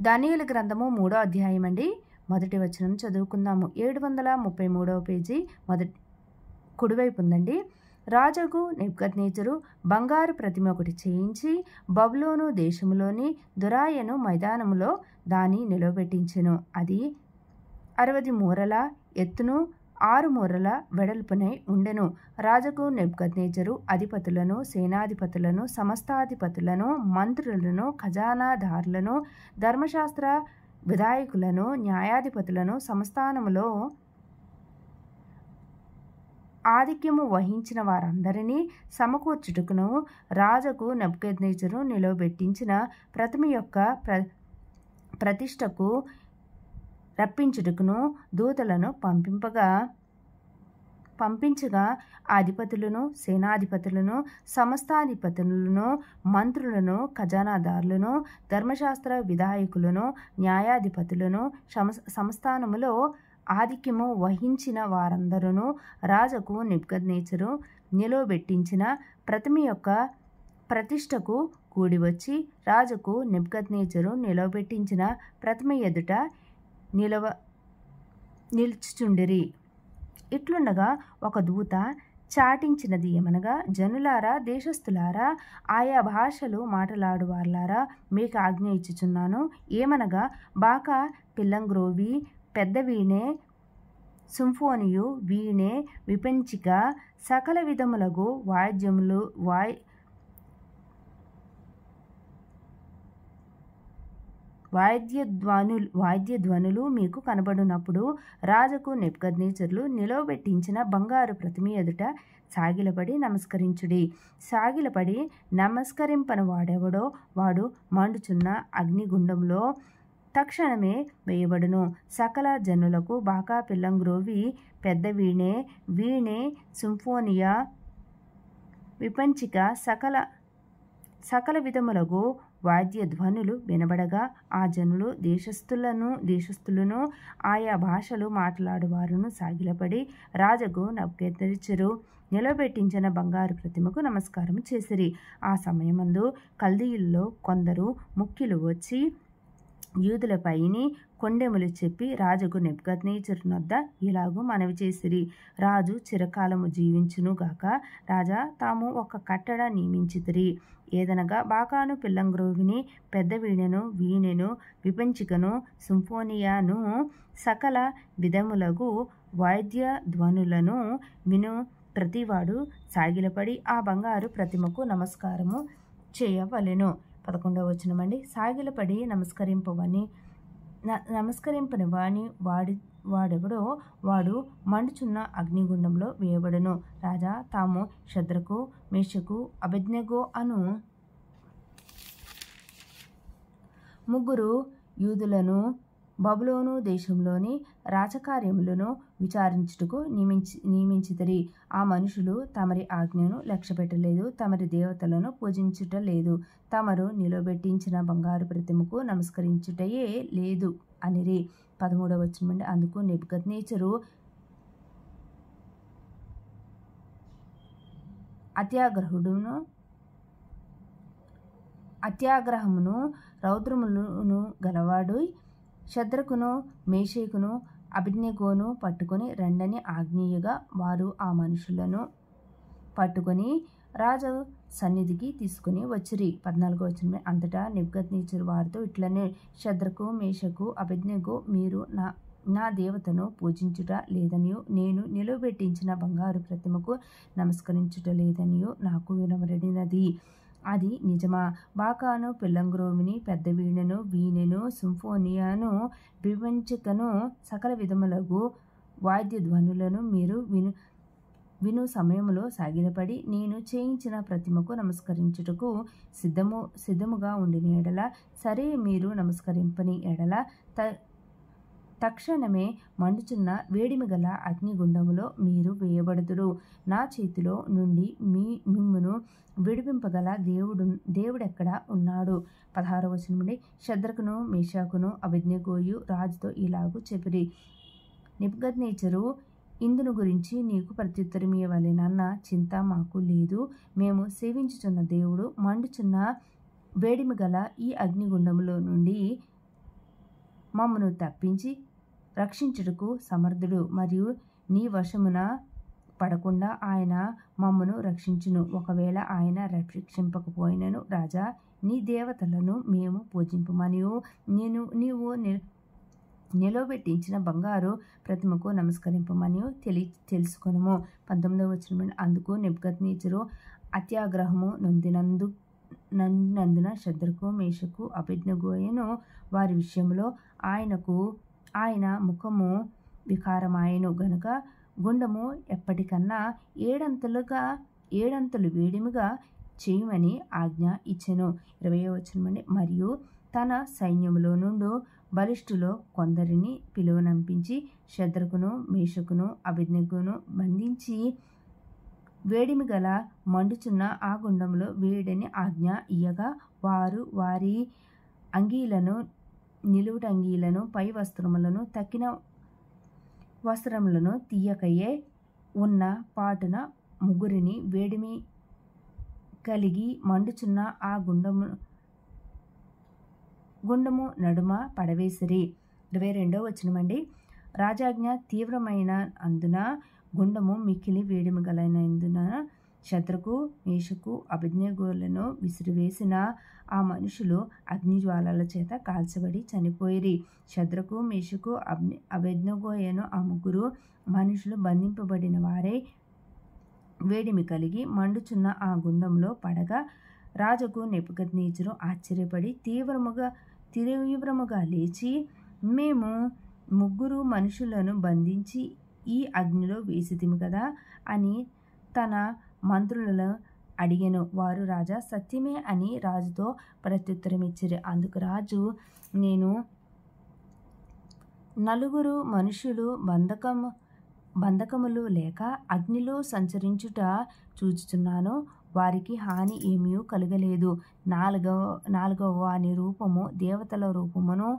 దానియేలు గ్రంథము 3వ అధ్యాయం అండి. మొదటి వచనం చదువుకుందాము. 733వ పేజీ కుడివైపు ఉందండి. రాజుకు నెబుకద్నెజరు బంగారు ప్రతిమ ఒకటి చేయించి బబులోను దేశములోని దురాయను మైదానములో దాన్ని నిలవబెట్టించెను. అది 60 మూరల ఎత్తును 6 మూరల వెడల్పునై ఉండెను. రాజుకు నెబుకద్నెజరు అధిపతులను, సేనాధిపతులను, సమస్తాధిపతులను, మంత్రులను, ఖజానాదారులను, ధర్మశాస్త్ర విధాయకులను, న్యాయాధిపతులను, సంస్థానములో ఆధిక్యము వహించిన వారందరినీ సమకూర్చుటకును రాజుకు నెబుకద్నెజరు నిలవబెట్టించిన ప్రతిమ యొక్క ప్రతిష్టకు రప్పించుటకును దూతలను పంపించగా అధిపతులను, సేనాధిపతులను, సమస్తాధిపతులను, మంత్రులను, ఖజానాదారులను, ధర్మశాస్త్ర విధాయకులను, న్యాయాధిపతులను, సంస్థానములో ఆధిక్యము వహించిన వారందరూ రాజుకు నెబుకద్నెజరు నిలవబెట్టించిన ప్రతిమ యొక్క ప్రతిష్టకు కూడివచ్చి రాజుకు నెబుకద్నెజరు నిలవబెట్టించిన ప్రతిమ ఎదుట నిల్చుచుండిరి. ఇట్లుండగా ఒక దూత చాటించినది ఏమనగా, జనులారా, దేశస్థులారా, ఆయా భాషలు మాట్లాడువార్లారా, మీకు ఆజ్ఞ ఇచ్చుచున్నాను. ఏమనగా, బాకా, పిల్లంగ్రోవి, పెద్ద వీణే, సింఫోనియు, వీణే, విపంచిక, సకల విధములగు వాద్యధ్వనులు మీకు కనబడినప్పుడు రాజుకు నెబుకద్నెజరు నిలవబెట్టించిన బంగారు ప్రతిమ ఎదుట సాగిలపడి నమస్కరించుడి. సాగిలపడి నమస్కరింపని వాడెవడో వాడు మండుచున్న అగ్నిగుండంలో తక్షణమే వేయబడును. సకల జనులకు బాకా, పిల్లంగ్రోవి, పెద్ద వీణే, వీణే, సింఫోనియా, విపంచిక, సకల విధములగు వాద్యధ్వనులు వినబడగా ఆ జనులు దేశస్థులను ఆయా భాషలు మాట్లాడువారును సాగిలపడి రాజుకు నెబుకద్నెజరు నిలవబెట్టించిన బంగారు ప్రతిమకు నమస్కారం చేసిరి. ఆ సమయమందు కల్దీయుల్లో కొందరు ముఖ్యులు వచ్చి యూదులపైని కొండెములు చెప్పి రాజుకు నెబుకద్నెజరు నొద్ద ఇలాగూ మనవి చేసిరి. రాజు చిరకాలము జీవించును గాక. రాజా, తాము ఒక కట్టడ నియమించితిరి. ఏదనగా, బాకాను, పిల్లంగ్రోవిని, పెద్ద వీణెను, వీణెను, విపంచికను, సింఫోనియాను, సకల విధములగు వాద్యధ్వనులను విను ప్రతివాడు సాగిలపడి ఆ బంగారు ప్రతిమకు నమస్కారము చేయవలెను. 11వ వచనమండి. సాగిలపడి నమస్కరింపని వాడెవడో వాడు మండుచున్న అగ్నిగుండంలో వేయబడును. రాజా, తాము షద్రకు, మేషకు, అబేద్నెగో అను ముగ్గురు యూదులను బబులోను దేశంలోని రాజకార్యములను విచారించుటకు నియమించితిరి. ఆ మనుషులు తమరి ఆజ్ఞను లక్ష్యపెట్టలేదు, తమరి దేవతలను పూజించుటలేదు, తమరు నిలవబెట్టించిన బంగారు ప్రతిమకు నమస్కరించుటయే లేదు అనిరి. 13వ వచనం. అందుకు నెబుకద్నెజరు అత్యాగ్రహమును రౌద్రములను గలవాడై షద్రకును, మేషకును, అబేద్నెగోను పట్టుకొని రండని ఆజ్ఞియగా వారు ఆ మనుషులను పట్టుకొని రాజు సన్నిధికి తీసుకుని వచ్చిరి. 14వ వచనం. అంతటా నెబుకద్నెజరు వారితో ఇట్లనే, షద్రకు, మేషకు, అబేద్నెగో, మీరు నా దేవతను పూజించుట లేదనియు నేను నిలవబెట్టించిన బంగారు ప్రతిమకు నమస్కరించుట లేదనియు నాకు వినబడినది. అది నిజమా? బాకాను, పిల్లంగ్రోవిని, పెద్ద వీణెను, వీణెను, సింఫోనియాను, విపంచికను, సకల విధములగు వాద్యధ్వనులను మీరు విను సమయములో సాగిలపడి నేను చేయించిన ప్రతిమకు నమస్కరించుటకు సిద్ధముగా ఉండిన ఎడల సరే, మీరు నమస్కరింపని ఎడల తక్షణమే మండుచున్న వేడిమిగల అగ్నిగుండములో మీరు వేయబడుదురు. నా చేతిలో నుండి మిమ్మును విడిపింపగల దేవుడెక్కడ ఉన్నాడు? 16వ వచనం. షద్రకును, మేషకును, అబేద్నెగోయు రాజుతో ఇలాగూ చెప్పిరి. నెబుకద్నెజరు ఇందును గురించి నీకు ప్రత్యుత్తరమియ్యవలెనన్న చింత మాకు లేదు. మేము సేవించుచున్న దేవుడు మండుచున్న వేడిమి గల ఈ అగ్నిగుండములో నుండి మమ్మను తప్పించి రక్షించుటకు సమర్థుడు, మరియు నీ వశమున పడకుండా ఆయన మమ్మను రక్షించును. ఒకవేళ ఆయన రక్షింపకపోయినను రాజా, నీ దేవతలను మేము పూజింపమనియు నీవు నిలవబెట్టించిన బంగారు ప్రతిమకు నమస్కరింపమని తెలుసుకొనుము. 19వ వచనం. అందుకు నెబుకద్నెజరు అత్యాగ్రహము నొందినందున శద్రకు, మేషకు, అబేద్నెగోను వారి విషయంలో ఆయన ముఖము వికారమాయెను గనుక గుండము ఎప్పటికన్నా ఏడంతలు వేడిమిగా చేయమని ఆజ్ఞ ఇచ్చెను. 20వ వచనం. మరియు తన సైన్యములో నుండి బలిష్ఠులో కొందరిని పిలువనంపించి శద్రకును, మేషకును, అబేద్నెగోను బంధించి వేడిమి గల మండుచున్న ఆ గుండంలో వేయడని ఆజ్ఞ ఇయ్యగా, వారు వారి అంగీలను, నిలువుటంగీలను, పై వస్త్రములను, తక్కిన వస్త్రములను తీయకయే ఉన్న పాటున ముగ్గురిని వేడిమి కలిగి మండుచున్న ఆ గుండము నడుమ పడవేసిరి. 22వ వచనం. రాజాజ్ఞ తీవ్రమైన అందున గుండము మిక్కిలి వేడిమి గలైనందున శద్రకు, మేషకు, అబేద్నెగోలను విసిరివేసిన ఆ మనుషులు అగ్నిజ్వాలల చేత కాల్చబడి చనిపోయిరి. శద్రకు, మేషకు, అబేద్నెగోయను ఆ ముగ్గురు మనుషులు బంధింపబడిన వారే వేడిమి కలిగి మండుచున్న ఆ గుండంలో పడగా, రాజుకు నెబుకద్నెజరు ఆశ్చర్యపడి తీవ్రముగా లేచి, మేము ముగ్గురు మనుషులను బంధించి ఈ అగ్నిలో వేసితిమి కదా అని తన మంత్రులను అడిగెను. వారు రాజా, సత్యమే అని రాజుతో ప్రత్యుత్తరమిచ్చిరి. అందుకు రాజు, నేను నలుగురు మనుషులు బంధకములు లేక అగ్నిలో సంచరించుట చూచుచున్నాను. వారికి హాని ఏమీ కలుగలేదు. నాలుగవ వాని రూపము దేవతల రూపమును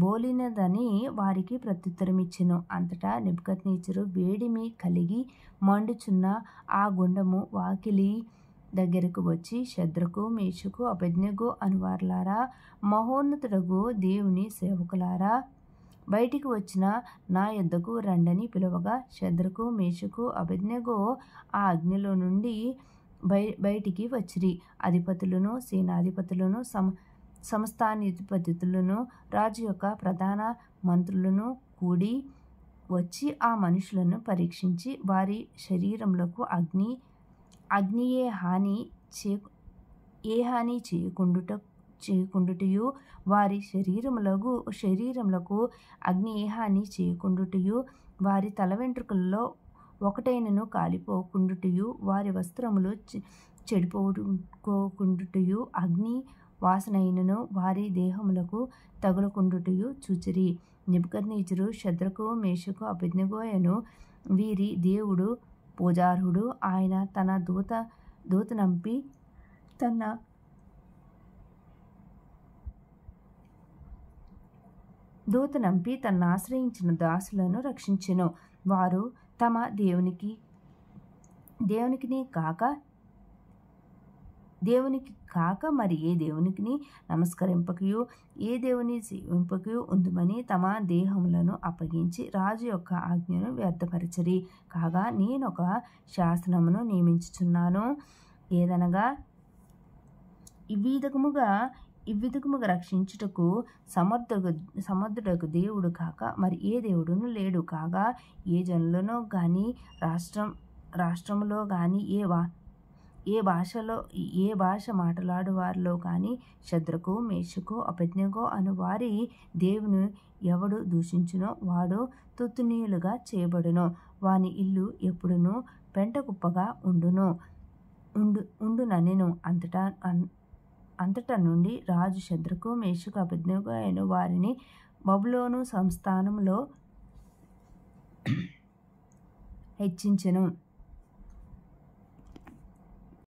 బోలినదని వారికి ప్రత్యుత్తరమిచ్చెను. అంతటా నెబుకద్నెజరు వేడిమి కలిగి మండుచున్న ఆ గుండము వాకిలి దగ్గరకు వచ్చి, శద్రకు, మేషకు, అబేద్నెగో అనువారులారా, మహోన్నతుడగు దేవుని సేవకులారా, బయటికి వచ్చిన నా యొద్దకు రండని పిలువగా, శద్రకు, మేషకు, అబేద్నెగో ఆ అగ్నిలో నుండి బయటికి వచ్చిరి. అధిపతులను, సేనాధిపతులను, సంస్థానాధిపతులను, రాజు యొక్క ప్రధాన మంత్రులను కూడి వచ్చి ఆ మనుషులను పరీక్షించి, వారి శరీరములకు అగ్ని ఏ హాని చేయకుండుటయు, వారి శరీరములకు అగ్ని ఏ హాని చేయకుండుటయు, వారి తల వెంట్రుకలలో ఒకటైనను కాలిపోకుండుటయు, వారి వస్త్రములు చెడిపోకుండుటయు, అగ్ని వాసనైనను వారి దేహములకు తగులకుండుటయు చూచిరి. నెబుకద్నెజరు శద్రకు, మేషకు, అబేద్నెగోయను వీరి దేవుడు పూజార్హుడు, ఆయన తన దూతనంపి తన ఆశ్రయించిన దాసులను రక్షించెను. వారు తమ దేవునికి కాక మరి ఏ దేవునికి నమస్కరింపకయు, ఏ దేవుని సేవింపకయు ఉందుమని తమ దేహములను అప్పగించి రాజు యొక్క ఆజ్ఞను వ్యర్థపరచిరి. కాగా నేనొక శాసనమును నియమించుచున్నాను. ఏదనగా ఇవ్విధముగా రక్షించుటకు సమర్థుడకు దేవుడు కాక మరి ఏ దేవుడును లేడు. కాగా ఏ జనులను గాని రాష్ట్రములో గాని ఏ భాష మాట్లాడు వారిలో కానీ శద్రకు, మేషకు, అబేద్నెగో అను వారి దేవుని ఎవడు దూషించునో వాడు తుత్తునీయులుగా చేయబడును. వాని ఇల్లు ఎప్పుడును పెంటకుప్పగా ఉండుననెను. అంతట నుండి రాజు శద్రకు, మేషకు, అబేద్నెగో అయిన వారిని బబులోను సంస్థానములో హెచ్చించెను.